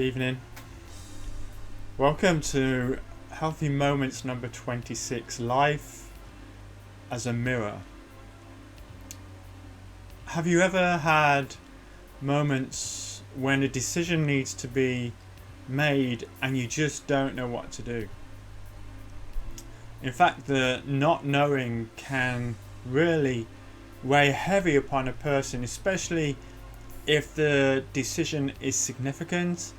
evening. Welcome to Healthy Moments number 26, Life as a Mirror. Have you ever had moments when a decision needs to be made and you just don't know what to do? In fact, the not knowing can really weigh heavy upon a person, especially if the decision is significant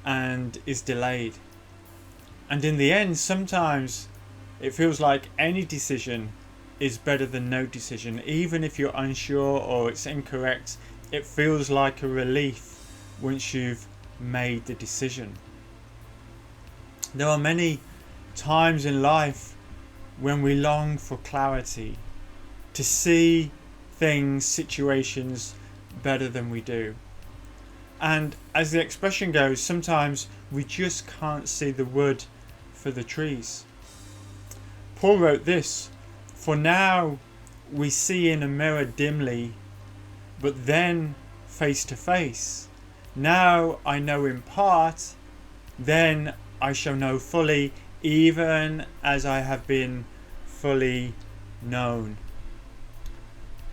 and is delayed. And in the end, sometimes it feels like any decision is better than no decision. Even if you're unsure or it's incorrect, it feels like a relief once you've made the decision. There are many times in life when we long for clarity, to see things, situations better than we do. And as the expression goes, sometimes we just can't see the wood for the trees. Paul wrote this: "For now we see in a mirror dimly, but then face to face. Now I know in part, then I shall know fully, even as I have been fully known."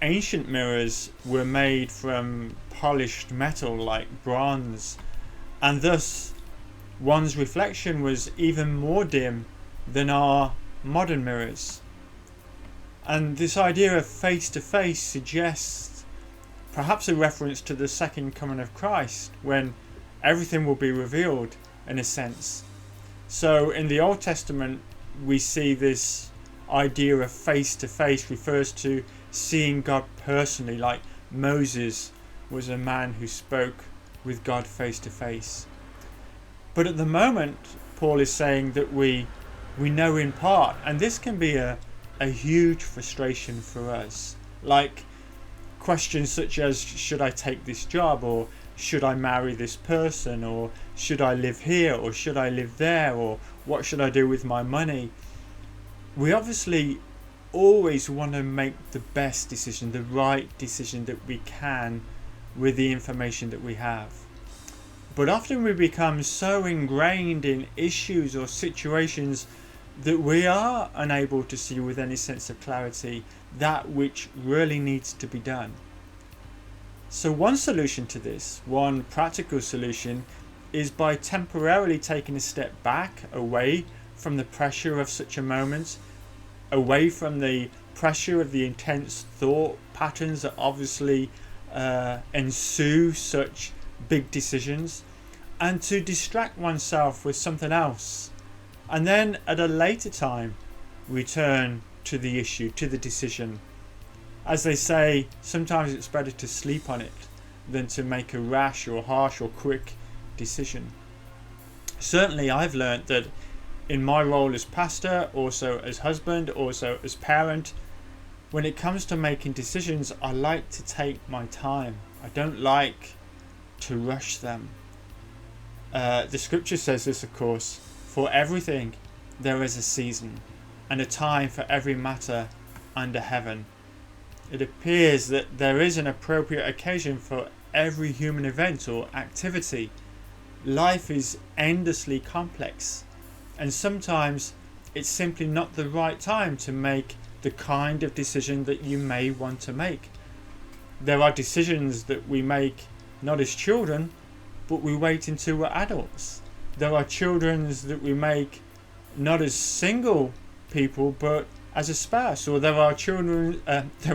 Ancient mirrors were made from polished metal like bronze, and thus one's reflection was even more dim than our modern mirrors. And this idea of face to face suggests perhaps a reference to the second coming of Christ, when everything will be revealed in a sense. So in the Old Testament we see this idea of face to face refers to seeing God personally, like Moses was a man who spoke with God face to face. But at the moment, Paul is saying that we know in part, and this can be a huge frustration for us. Like questions such as, should I take this job, or should I marry this person, or should I live here, or should I live there, or what should I do with my money? We obviously always want to make the best decision, the right decision that we can with the information that we have. But often we become so ingrained in issues or situations that we are unable to see with any sense of clarity that which really needs to be done. So one solution to this, one practical solution, is by temporarily taking a step back, away from the pressure of such a moment, away from the pressure of the intense thought patterns that obviously ensue such big decisions, and to distract oneself with something else, and then at a later time return to the issue, to the decision. As they say, sometimes it's better to sleep on it than to make a rash or harsh or quick decision. Certainly I've learnt that in my role as pastor, also as husband, also as parent, when it comes to making decisions, I like to take my time. I don't like to rush them. The scripture says this, of course: for everything there is a season, and a time for every matter under heaven. It appears that there is an appropriate occasion for every human event or activity. Life is endlessly complex, and sometimes it's simply not the right time to make the kind of decision that you may want to make. There are decisions that we make not as children, but we wait until we're adults. There are children that we make not as single people, but as a spouse. Or there are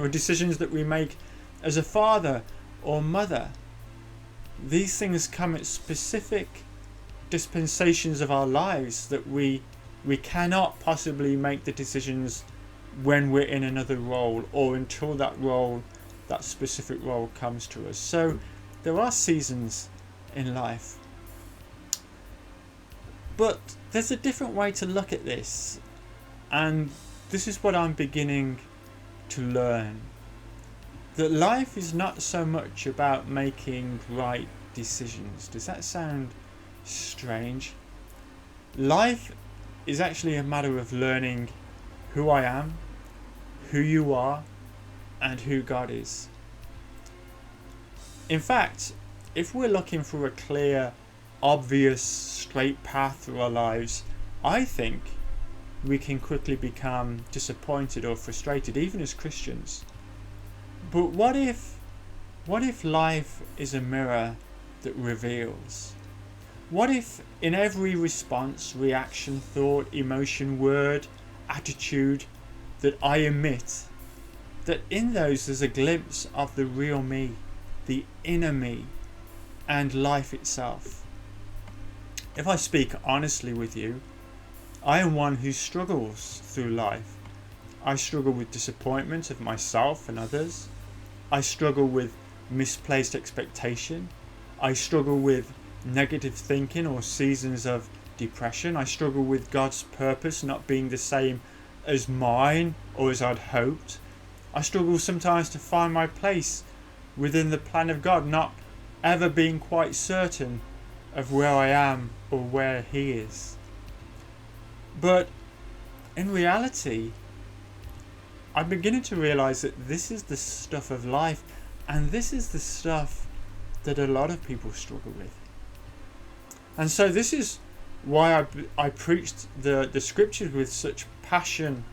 decisions that we make as a father or mother. These things come at specific dispensations of our lives that we cannot possibly make the decisions when we're in another role, or until that specific role comes to us. So there are seasons in life. But there's a different way to look at this, and this is what I'm beginning to learn. That life is not so much about making right decisions. Does that sound strange? Life is actually a matter of learning who I am, who you are, and who God is. In fact, if we're looking for a clear obvious straight path through our lives, I think we can quickly become disappointed or frustrated, even as Christians. But what if life is a mirror that reveals? What if in every response, reaction, thought, emotion, word, attitude that I emit, that in those there's a glimpse of the real me, the inner me, and life itself? If I speak honestly with you, I am one who struggles through life. I struggle with disappointment of myself and others. I struggle with misplaced expectation. I struggle with negative thinking or seasons of depression. I struggle with God's purpose not being the same as mine or as I'd hoped. I struggle sometimes to find my place within the plan of God, not ever being quite certain of where I am or where He is. But in reality, I'm beginning to realize that this is the stuff of life, and this is the stuff that a lot of people struggle with. And so this is why I preached the scriptures with such passion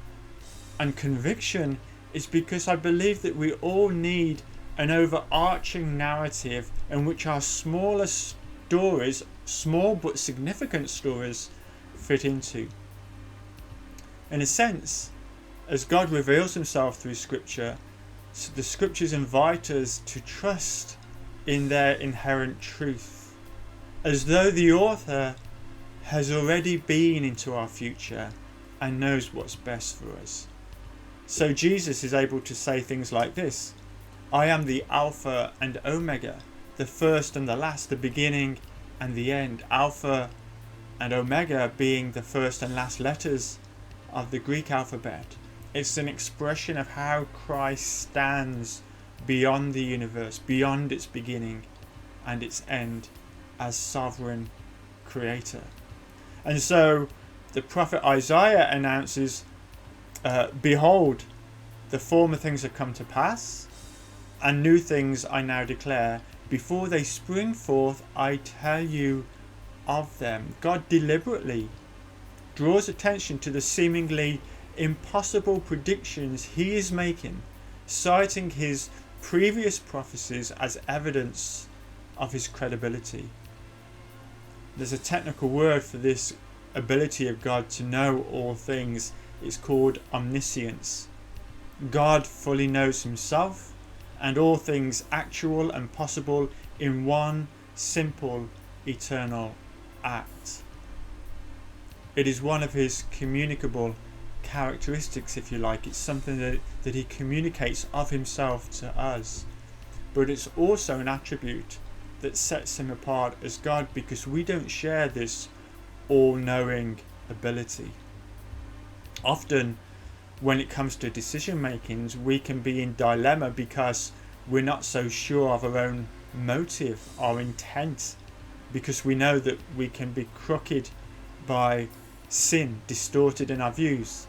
and conviction, is because I believe that we all need an overarching narrative in which our smaller stories, small but significant stories, fit into. In a sense, as God reveals Himself through Scripture, the Scriptures invite us to trust in their inherent truth, as though the author has already been into our future and knows what's best for us. So Jesus is able to say things like this: I am the Alpha and Omega, the first and the last, the beginning and the end. Alpha and Omega being the first and last letters of the Greek alphabet. It's an expression of how Christ stands beyond the universe, beyond its beginning and its end, as sovereign creator. And so the prophet Isaiah announces, behold, the former things have come to pass, and new things I now declare. Before they spring forth, I tell you of them. God deliberately draws attention to the seemingly impossible predictions He is making, citing His previous prophecies as evidence of His credibility. There's a technical word for this ability of God to know all things. It's called omniscience. God fully knows Himself and all things actual and possible in one simple eternal act. It is one of His communicable characteristics, if you like. It's something that He communicates of Himself to us. But it's also an attribute that sets Him apart as God, because we don't share this all-knowing ability. Often when it comes to decision makings, we can be in dilemma because we're not so sure of our own motive, our intent, because we know that we can be crooked by sin, distorted in our views,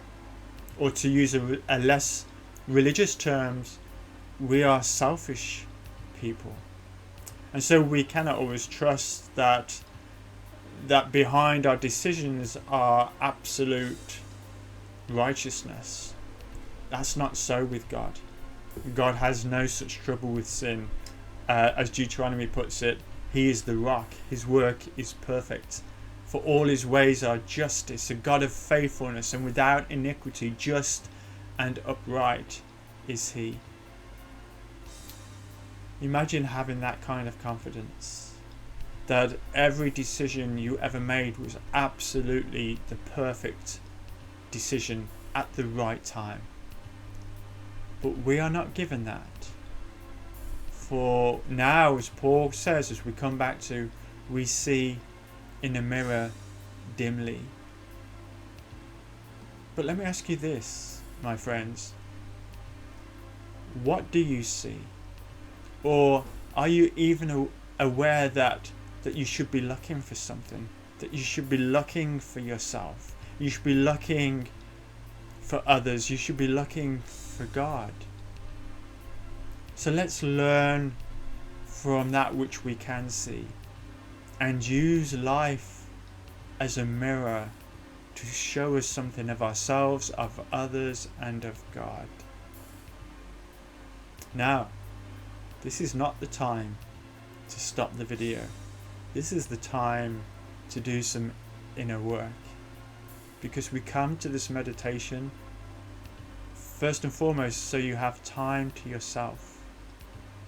or to use a less religious terms, we are selfish people. And so we cannot always trust that behind our decisions are absolute righteousness. That's not so with God. God has no such trouble with sin. As Deuteronomy puts it, He is the rock. His work is perfect. For all His ways are justice, a God of faithfulness, and without iniquity, just and upright is He. Imagine having that kind of confidence, that every decision you ever made was absolutely the perfect decision at the right time. But we are not given that. For now, as Paul says, as we come back to, we see in a mirror dimly. But let me ask you this, my friends. What do you see? Or are you even aware that you should be looking for something? That you should be looking for yourself? You should be looking for others? You should be looking for God? So let's learn from that which we can see, and use life as a mirror to show us something of ourselves, of others, and of God. Now, this is not the time to stop the video. This is the time to do some inner work, because we come to this meditation first and foremost so you have time to yourself,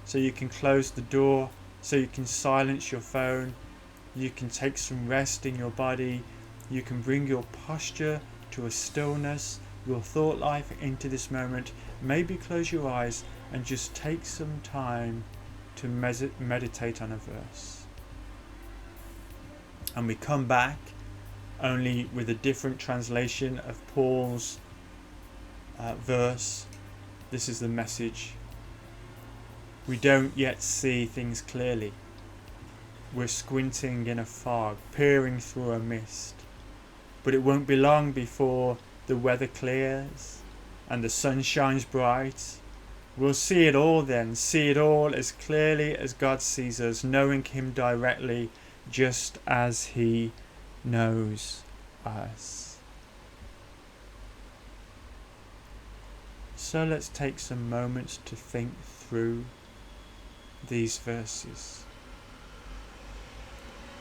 so you can close the door, so you can silence your phone, you can take some rest in your body, you can bring your posture to a stillness, your thought life into this moment. Maybe close your eyes and just take some time to meditate on a verse. And we come back only with a different translation of Paul's verse. This is the message. We don't yet see things clearly. We're squinting in a fog, peering through a mist. But it won't be long before the weather clears and the sun shines bright. We'll see it all then, see it all as clearly as God sees us, knowing Him directly just as He knows us. So let's take some moments to think through these verses.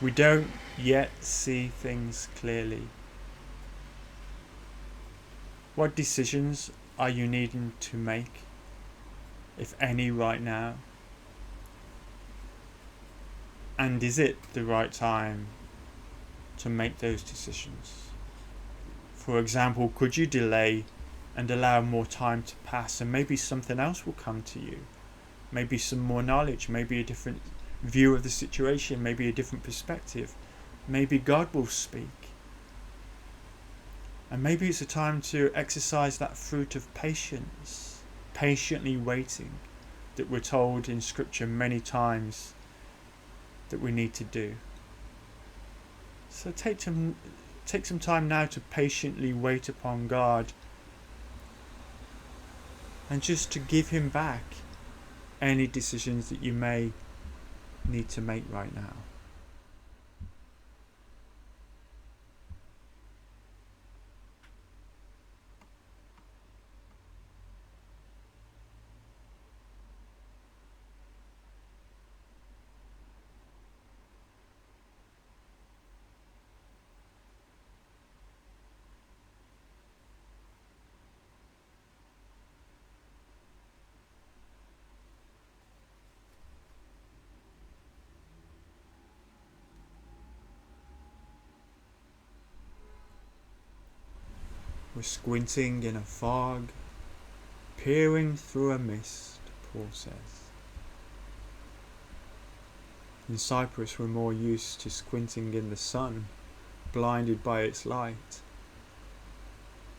We don't yet see things clearly. What decisions are you needing to make, if any, right now? And is it the right time to make those decisions? For example, could you delay and allow more time to pass, and maybe something else will come to you? Maybe some more knowledge, maybe a different view of the situation, maybe a different perspective. Maybe God will speak. And maybe it's a time to exercise that fruit of patience, patiently waiting, that we're told in Scripture many times that we need to do. So take some time now to patiently wait upon God, and just to give Him back any decisions that you may need to make right now. We're squinting in a fog, peering through a mist, Paul says. In Cyprus we're more used to squinting in the sun, blinded by its light.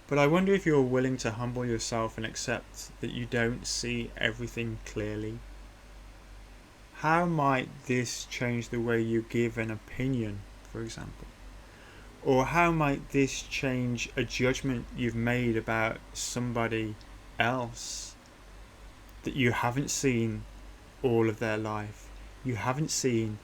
But I wonder if you're willing to humble yourself and accept that you don't see everything clearly. How might this change the way you give an opinion, for example? Or how might this change a judgment you've made about somebody else, that you haven't seen all of their life? You haven't seen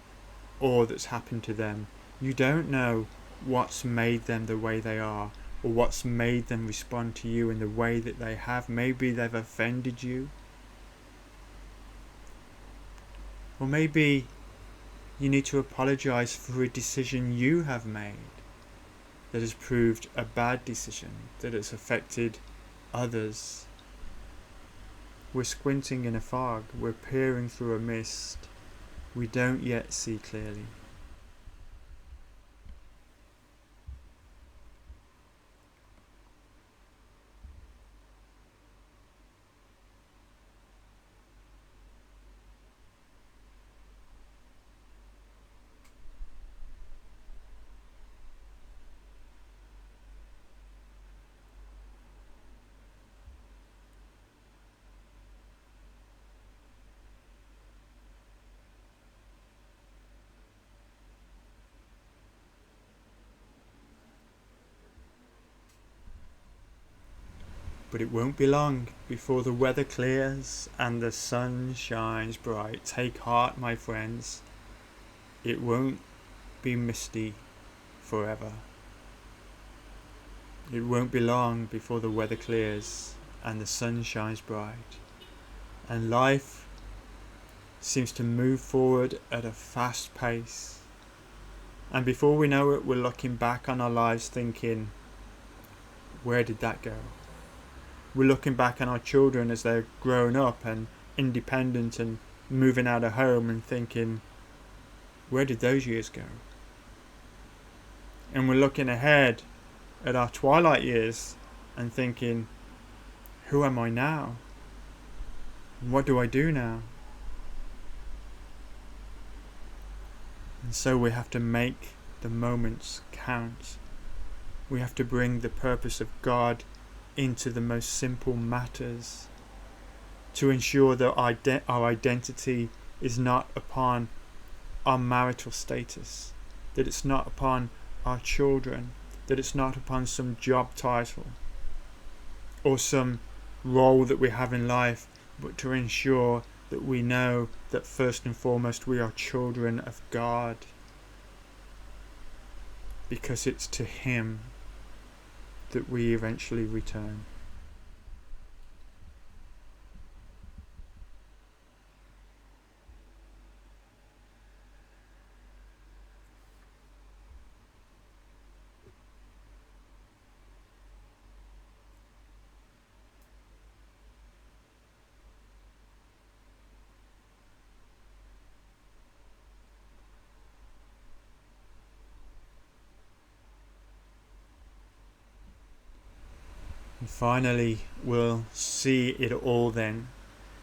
all that's happened to them. You don't know what's made them the way they are, or what's made them respond to you in the way that they have. Maybe they've offended you. Or maybe you need to apologize for a decision you have made that has proved a bad decision, that has affected others. We're squinting in a fog, we're peering through a mist, we don't yet see clearly. But it won't be long before the weather clears and the sun shines bright. Take heart, my friends. It won't be misty forever. It won't be long before the weather clears and the sun shines bright, and life seems to move forward at a fast pace. And before we know it, we're looking back on our lives thinking, where did that go? We're looking back on our children as they're grown up and independent and moving out of home and thinking, where did those years go? And we're looking ahead at our twilight years and thinking, who am I now? What do I do now? And so we have to make the moments count. We have to bring the purpose of God into the most simple matters to ensure that our identity is not upon our marital status, that it's not upon our children, that it's not upon some job title or some role that we have in life, but to ensure that we know that first and foremost we are children of God, because it's to Him that we eventually return. And finally, we'll see it all then.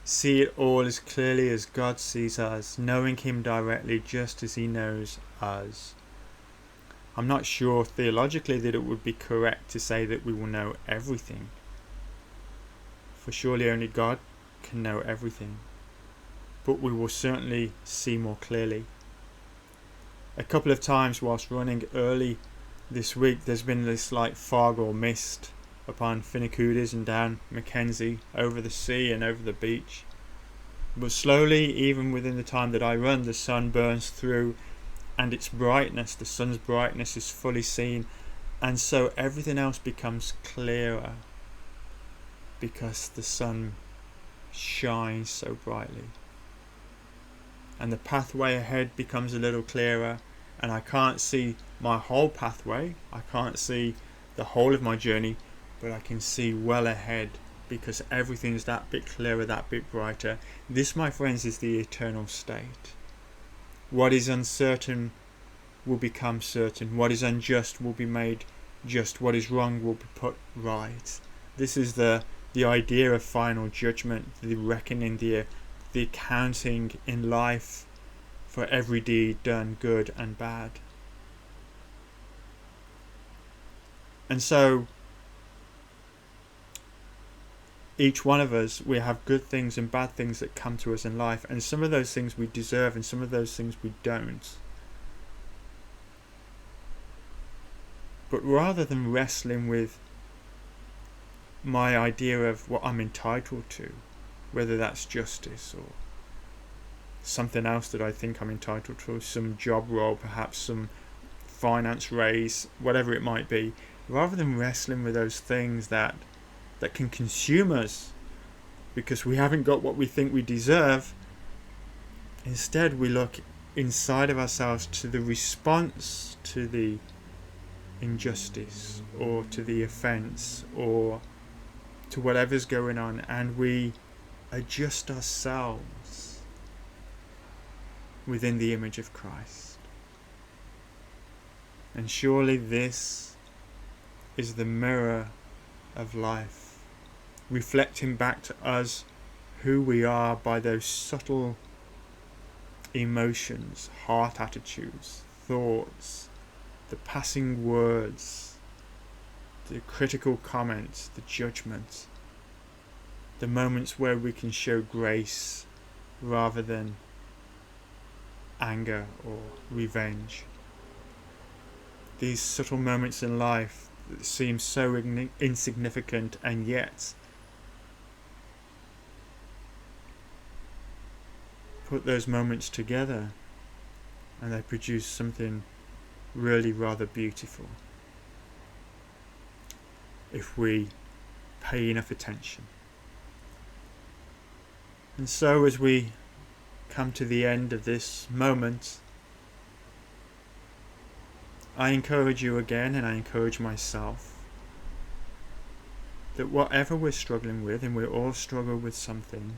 See it all as clearly as God sees us, knowing Him directly just as He knows us. I'm not sure theologically that it would be correct to say that we will know everything, for surely only God can know everything. But we will certainly see more clearly. A couple of times whilst running early this week, there's been this like fog or mist upon Finnecudis and down Mackenzie, over the sea and over the beach. But slowly, even within the time that I run, the sun burns through and its brightness, the sun's brightness, is fully seen, and so everything else becomes clearer because the sun shines so brightly. And the pathway ahead becomes a little clearer, and I can't see my whole pathway, I can't see the whole of my journey, but I can see well ahead because everything's that bit clearer, that bit brighter. This, my friends, is the eternal state. What is uncertain will become certain. What is unjust will be made just. What is wrong will be put right. This is the idea of final judgment, the reckoning, the accounting in life for every deed done, good and bad. And so each one of us, we have good things and bad things that come to us in life, and some of those things we deserve and some of those things we don't. But rather than wrestling with my idea of what I'm entitled to, whether that's justice or something else that I think I'm entitled to, some job role, perhaps some finance raise, whatever it might be, rather than wrestling with those things that can consume us because we haven't got what we think we deserve, instead we look inside of ourselves to the response to the injustice or to the offence or to whatever's going on, and we adjust ourselves within the image of Christ. And surely this is the mirror of life, reflecting back to us who we are by those subtle emotions, heart attitudes, thoughts, the passing words, the critical comments, the judgment, the moments where we can show grace rather than anger or revenge. These subtle moments in life that seem so insignificant, and yet put those moments together and they produce something really rather beautiful if we pay enough attention. And so as we come to the end of this moment, I encourage you again, and I encourage myself, that whatever we're struggling with, and we all struggle with something,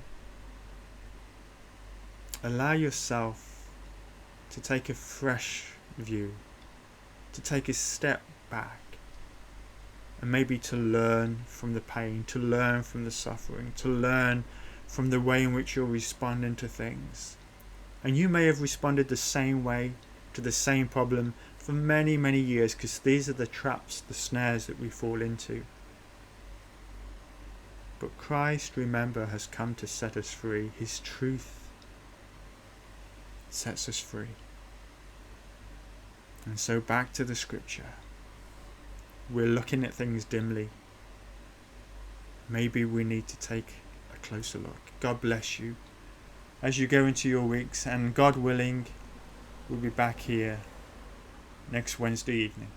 allow yourself to take a fresh view, to take a step back, and maybe to learn from the pain, to learn from the suffering, to learn from the way in which you're responding to things. And you may have responded the same way to the same problem for many, many years, because these are the traps, the snares that we fall into. But Christ, remember, has come to set us free. His truth sets us free. And so back to the scripture. We're looking at things dimly. Maybe we need to take a closer look. God bless you as you go into your weeks, and God willing, we'll be back here next Wednesday evening.